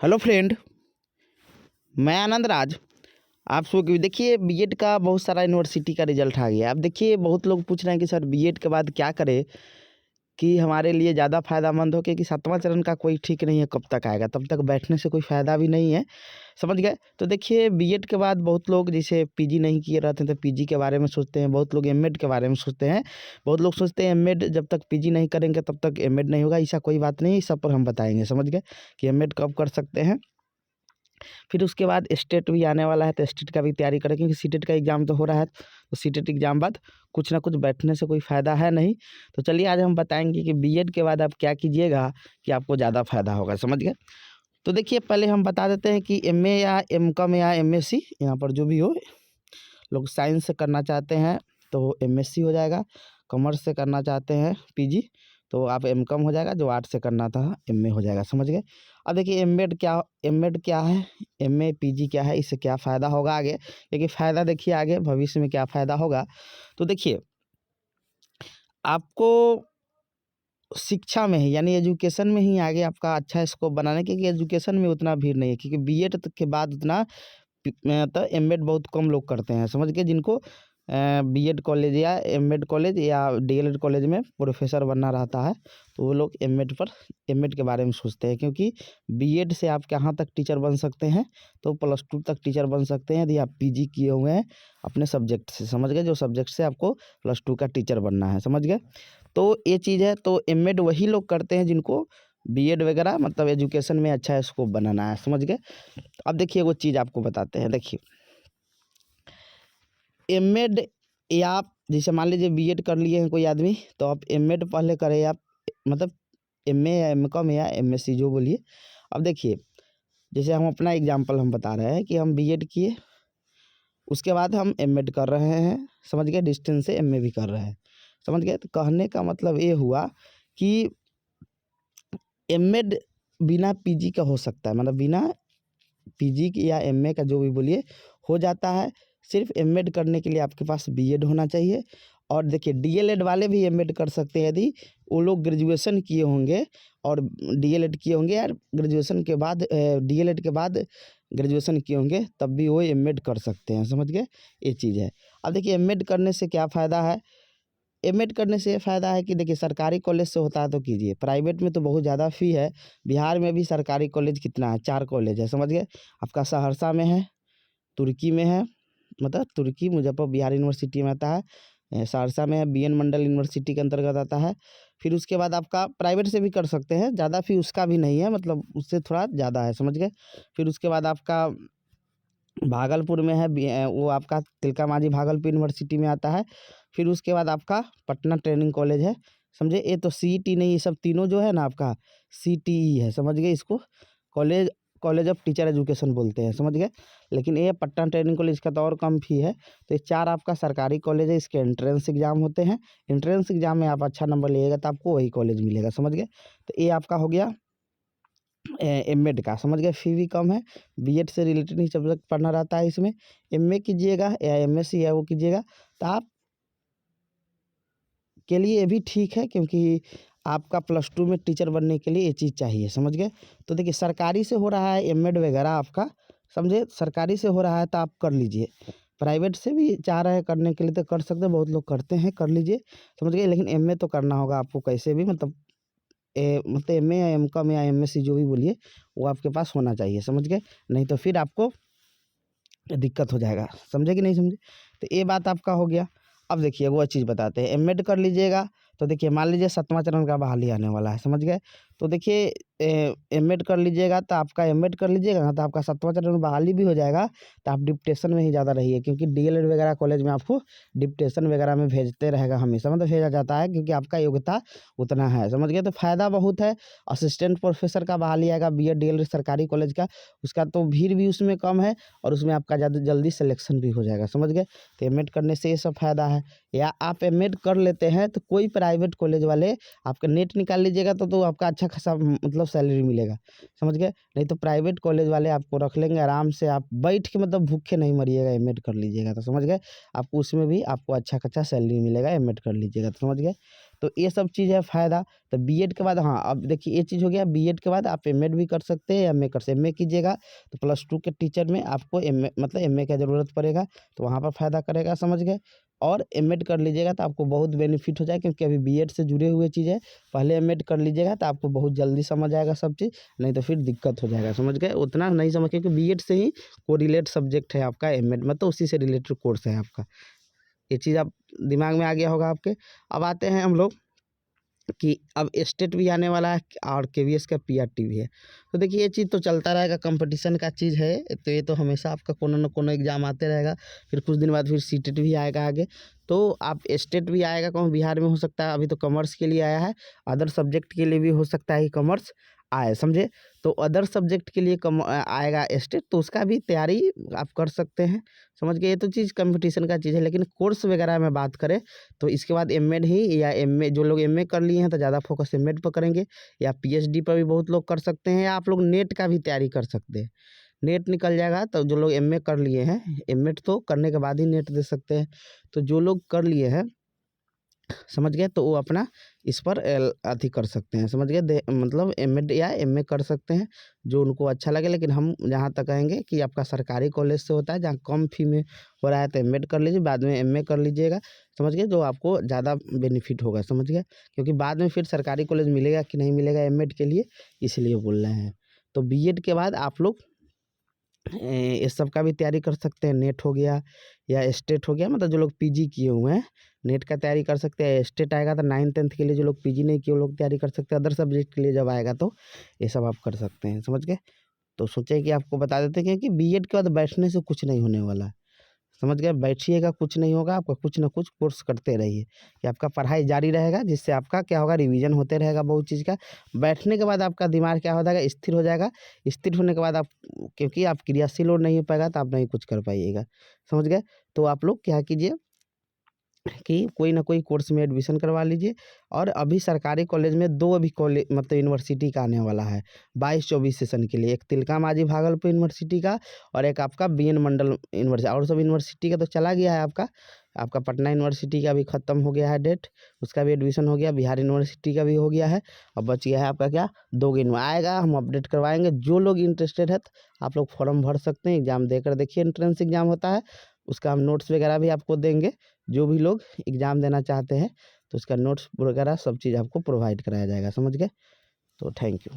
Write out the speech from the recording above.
Hello friend, मैं आनंद राज। आप सब देखिए बीएड का बहुत सारा यूनिवर्सिटी का रिजल्ट आ गया। अब देखिए बहुत लोग पूछ रहे हैं कि सर बीएड के बाद क्या करें कि हमारे लिए ज़्यादा फ़ायदेमंद हो, क्योंकि सातवां चरण का कोई ठीक नहीं है कब तक आएगा, तब तक बैठने से कोई फ़ायदा भी नहीं है। समझ गए? तो देखिए बीएड के बाद बहुत लोग जैसे पीजी नहीं किए रहते हैं तो पीजी के बारे में सोचते हैं, बहुत लोग एमएड के बारे में सोचते हैं, बहुत लोग सोचते हैं एमएड जब तक पीजी नहीं करेंगे तब तक एमएड नहीं होगा। ऐसा कोई बात नहीं है, इस सब पर हम बताएंगे। समझ गए कि एमएड कब कर सकते हैं। फिर उसके बाद स्टेट भी आने वाला है तो स्टेट का भी तैयारी करें, क्योंकि सीटेट का एग्ज़ाम तो हो रहा है, तो सीटेट एग्ज़ाम बाद कुछ ना कुछ बैठने से कोई फ़ायदा है नहीं। तो चलिए आज हम बताएंगे कि बीएड के बाद आप क्या कीजिएगा कि आपको ज़्यादा फ़ायदा होगा। समझ गए? तो देखिए पहले हम बता देते हैं कि एमए या एमकॉम या एमएससी, यहाँ पर जो भी हो, लोग साइंस से करना चाहते हैं तो एमएससी हो जाएगा, कॉमर्स से करना चाहते हैं पीजी तो आप एमकॉम हो जाएगा, जो आर्ट्स से करना था एमए हो जाएगा। समझ गए? अब देखिए एमएड क्या है, एमए पीजी क्या है, इससे क्या फ़ायदा होगा आगे, क्योंकि फ़ायदा देखिए आगे भविष्य में क्या फ़ायदा होगा। तो देखिए आपको शिक्षा में ही यानी एजुकेशन में ही आगे आपका अच्छा स्कोप बनाने, क्योंकि एजुकेशन में उतना भीड़ नहीं है, क्योंकि बीएड तक के बाद उतना तो एमएड बहुत कम लोग करते हैं। समझ गए? जिनको बीएड कॉलेज या एमएड कॉलेज या डीएलएड कॉलेज में प्रोफेसर बनना रहता है तो वो लोग एमएड के बारे में सोचते हैं, क्योंकि बीएड से आप कहाँ तक टीचर बन सकते हैं, तो +2 तक टीचर बन सकते हैं यदि आप पीजी किए हुए हैं अपने सब्जेक्ट से। समझ गए? जो सब्जेक्ट से आपको +2 का टीचर बनना है। समझ गए? तो ये चीज़ है। तो एमएड वही लोग करते हैं जिनको बीएड वगैरह मतलब एजुकेशन में अच्छा स्कोप बनाना है। समझ गए? अब देखिए वो चीज़ आपको बताते हैं। देखिए एमएड या आप जैसे मान लीजिए बीएड कर लिए हैं कोई आदमी, तो आप एमएड पहले करें आप, मतलब एमए या एमकॉम या एमएससी जो बोलिए। अब देखिए जैसे हम अपना एग्जांपल हम बता रहे हैं कि हम बीएड किए, उसके बाद हम एमएड कर रहे हैं। समझ गए? डिस्टेंस से एमए भी कर रहे हैं। समझ गए? तो कहने का मतलब ये हुआ कि एमएड बिना पीजी का हो सकता है, मतलब बिना पीजी की या एमए का जो भी बोलिए हो जाता है। सिर्फ एमएड करने के लिए आपके पास बीएड होना चाहिए। और देखिए डीएलएड वाले भी एमएड कर सकते हैं यदि वो लोग ग्रेजुएशन किए होंगे और डीएलएड किए होंगे, यार ग्रेजुएशन के बाद डीएलएड के बाद ग्रेजुएशन किए होंगे तब भी वो एमएड कर सकते हैं। समझ गए? ये चीज़ है। अब देखिए एमएड करने से क्या फ़ायदा है। एमएड करने से ये फ़ायदा है कि देखिए सरकारी कॉलेज से होता है तो कीजिए, प्राइवेट में तो बहुत ज़्यादा फ़ी है। बिहार में भी सरकारी कॉलेज कितना है, 4 कॉलेज है। समझ गए? आपका सहरसा में है, तुर्की में है, मतलब तुर्की मुजफ्फर बिहार यूनिवर्सिटी में आता है, सहरसा में है बीएन मंडल यूनिवर्सिटी के अंतर्गत आता है। फिर उसके बाद आपका प्राइवेट से भी कर सकते हैं, ज़्यादा फ़ी उसका भी नहीं है, मतलब उससे थोड़ा ज़्यादा है। समझ गए? फिर उसके बाद आपका भागलपुर में है वो आपका तिलका मांझी भागलपुर यूनिवर्सिटी में आता है। फिर उसके बाद आपका पटना ट्रेनिंग कॉलेज है। समझे? ये तो सीईटी नहीं, ये सब तीनों जो है ना आपका सीटीई है। समझ गए? इसको college college of teacher education बोलते हैं। समझ गए? लेकिन ये पटना ट्रेनिंग कॉलेज का तो और कम फी है। तो ये 4 आपका सरकारी कॉलेज है, इसके एंट्रेंस एग्जाम होते हैं। एंट्रेंस एग्जाम में आप अच्छा नंबर लिएगा तो आपको वही कॉलेज मिलेगा। समझ गए? तो ये आपका हो गया एमएड का। समझ गए? फी भी कम है, बीएड से रिलेटेड ही सब्जेक्ट पढ़ना रहता है इसमें। एमए कीजिएगा या एमएससी या वो कीजिएगा तो आप के लिए ये भी ठीक है, क्योंकि आपका +2 में टीचर बनने के लिए ये चीज़ चाहिए। समझ गए? तो देखिए सरकारी से हो रहा है एमएड वगैरह आपका, समझे? सरकारी से हो रहा है तो आप कर लीजिए। प्राइवेट से भी चाह रहे हैं करने के लिए तो कर सकते हैं, बहुत लोग करते हैं, कर लीजिए। समझ गए? लेकिन एमए तो करना होगा आपको कैसे भी, मतलब एमए या एमकॉम या एमएससी जो भी बोलिए वो आपके पास होना चाहिए। समझ गए? नहीं तो फिर आपको दिक्कत हो जाएगा। समझे कि नहीं समझे? तो ये बात आपका हो गया। अब देखिए वो चीज़ बताते हैं, एमएड कर लीजिएगा तो देखिए मान लीजिए 7वां चरण का बहाली आने वाला है। समझ गए? तो देखिए एमएड कर लीजिएगा तो आपका एमएड कर लीजिएगा ना तो आपका 7वां चरण में बहाली भी हो जाएगा। तो आप डिप्टेशन में ही ज़्यादा रहिए, क्योंकि डीएलएड वगैरह कॉलेज में आपको डिप्टेशन वगैरह में भेजते रहेगा हमेशा, मतलब भेजा जाता है क्योंकि आपका योग्यता उतना है। समझ गए? तो फ़ायदा बहुत है। असिस्टेंट प्रोफेसर का बहाली आएगा बीएड डीएलएड सरकारी कॉलेज का, उसका तो भीड़ भी उसमें कम है और उसमें आपका ज़्यादा जल्दी सिलेक्शन भी हो जाएगा। समझ गए? तो एमएड करने से ये सब फ़ायदा है। या आप एमएड कर लेते हैं तो कोई प्राइवेट कॉलेज वाले आपका नेट निकाल लीजिएगा तो आपका अच्छा खासा मतलब सैलरी मिलेगा। समझ गए? नहीं तो प्राइवेट कॉलेज वाले आपको रख लेंगे आराम से, आप बैठ के मतलब भूखे नहीं मरिएगा एमएड कर लीजिएगा तो। समझ गए? आपको उसमें भी आपको अच्छा खासा सैलरी मिलेगा एमएड कर लीजिएगा तो। समझ गए? तो ये सब चीज़ है फ़ायदा। तो बीएड के बाद हाँ, अब देखिए ये चीज़ हो गया, बीएड के बाद आप एमएड भी कर सकते हैं, एमए कर सकते हैं। एमए कीजिएगा तो +2 के टीचर में आपको एमए मतलब एमए का ज़रूरत पड़ेगा, तो वहाँ पर फ़ायदा करेगा, समझ गए। और एमएड कर लीजिएगा तो आपको बहुत बेनिफिट हो जाएगा, क्योंकि अभी बीएड से जुड़े हुए चीज़ है। पहले एमएड कर लीजिएगा तो आपको बहुत जल्दी समझ आएगा सब चीज़, नहीं तो फिर दिक्कत हो जाएगा, समझ गए। उतना नहीं समझ, क्योंकि बीएड से ही कोरिलेट सब्जेक्ट है आपका एमएड, मतलब उसी से रिलेटेड कोर्स है आपका। ये चीज़ आप दिमाग में आ गया होगा आपके। अब आते हैं हम लोग कि अब स्टेट भी आने वाला है और केवीएस का पीआरटी भी है। तो देखिए ये चीज़ तो चलता रहेगा, कंपटीशन का चीज़ है, तो ये तो हमेशा आपका कोनो न कोनो एग्ज़ाम आते रहेगा। फिर कुछ दिन बाद फिर सीटेट भी आएगा आगे, तो आप स्टेट भी आएगा, कहूँ बिहार में हो सकता है। अभी तो कॉमर्स के लिए आया है, अदर सब्जेक्ट के लिए भी हो सकता है कि कॉमर्स आए, समझे। तो अदर सब्जेक्ट के लिए आएगा स्टेट, तो उसका भी तैयारी आप कर सकते हैं, समझ गए। ये तो चीज़ कंपटीशन का चीज़ है, लेकिन कोर्स वगैरह में बात करें तो इसके बाद एमएड ही, या एमए जो लोग एमए कर लिए हैं तो ज़्यादा फोकस एमएड पर करेंगे, या पीएचडी पर भी बहुत लोग कर सकते हैं, या आप लोग नेट का भी तैयारी कर सकते हैं। नेट निकल जाएगा तो जो लोग एमए कर लिए हैं, एमएड तो करने के बाद ही नेट दे सकते हैं। तो जो लोग कर लिए हैं, समझ गए, तो वो अपना इस पर अथी कर सकते हैं, समझ गए। मतलब एमएड या एमए कर सकते हैं, जो उनको अच्छा लगे। लेकिन हम जहाँ तक कहेंगे कि आपका सरकारी कॉलेज से होता है, जहाँ कम फी में हो रहा है, तो एमएड कर लीजिए, बाद में एमए कर लीजिएगा, समझ गए, जो आपको ज़्यादा बेनिफिट होगा, समझ गए। क्योंकि बाद में फिर सरकारी कॉलेज मिलेगा कि नहीं मिलेगा एमएड के लिए, इसलिए बोल रहे हैं। तो बीएड के बाद आप लोग इस सब का भी तैयारी कर सकते हैं। नेट हो गया या स्टेट हो गया, मतलब जो लोग पीजी किए हुए हैं नेट का तैयारी कर सकते हैं। स्टेट आएगा तो 9th-10th के लिए जो लोग पीजी नहीं किए वो लोग तैयारी कर सकते हैं। अदर सब्जेक्ट के लिए जब आएगा तो ये सब आप कर सकते हैं, समझ गए। तो सोचे कि आपको बता देते हैं कि बीएड के बाद बैठने से कुछ नहीं होने वाला है, समझ गए। बैठिएगा, कुछ नहीं होगा, आपका कुछ ना कुछ कोर्स करते रहिए, कि आपका पढ़ाई जारी रहेगा, जिससे आपका क्या होगा, रिवीजन होते रहेगा बहुत चीज़ का। बैठने के बाद आपका दिमाग क्या हो जाएगा, स्थिर हो जाएगा। स्थिर होने के बाद आप, क्योंकि आप क्रियाशील और नहीं हो पाएगा तो आप नहीं कुछ कर पाइएगा, समझ गए। तो आप लोग क्या कीजिए कि कोई ना कोई कोर्स में एडमिशन करवा लीजिए। और अभी सरकारी कॉलेज में 2 अभी कॉलेज मतलब यूनिवर्सिटी का आने वाला है 22-24 सेशन के लिए। एक तिलका मांझी भागलपुर यूनिवर्सिटी का, और एक आपका बीएन मंडल यूनिवर्सिटी। और सब यूनिवर्सिटी का तो चला गया है आपका। आपका पटना यूनिवर्सिटी का भी ख़त्म हो गया है डेट, उसका भी एडमिशन हो गया। बिहार यूनिवर्सिटी का भी हो गया है। अब बच गया है आपका क्या, 2 दिन में आएगा, हम अपडेट करवाएँगे। जो लोग इंटरेस्टेड है तो आप लोग फॉर्म भर सकते हैं, एग्ज़ाम देकर देखिए। एंट्रेंस एग्ज़ाम होता है, उसका हम नोट्स वगैरह भी आपको देंगे। जो भी लोग एग्ज़ाम देना चाहते हैं तो उसका नोट्स वगैरह सब चीज़ आपको प्रोवाइड कराया जाएगा, समझ गए। तो थैंक यू।